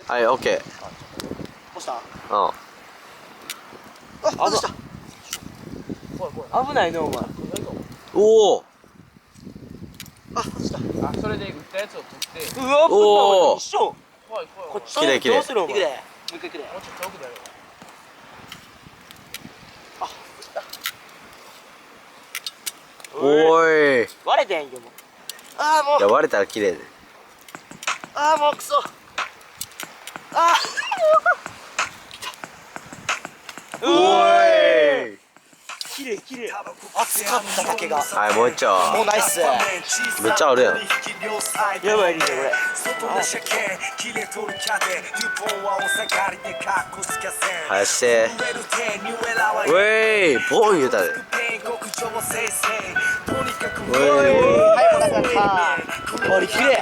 はい、オッケー。押した。うん。あ、外した。危ないねお前。おお。あ、外した。あ、それで打ったやつを取って。うわ、おー一緒。怖い怖い。こっちきれいきれいどうするお前。行くで。もう一回行くで。もうちょっと遠くでやろう。あ、落ちた。おーい。割れてへんけども。あーもいうや、割れたら綺麗で。あーもうクソ。あー。おーい。きれいきれい。熱かった竹が。はい、もう一丁。もうナイス。めっちゃあるやん。やばいリーゼこれ。生やして。ウェイボーン言うたで。ウェイはい、もうなかった。おい、きれい。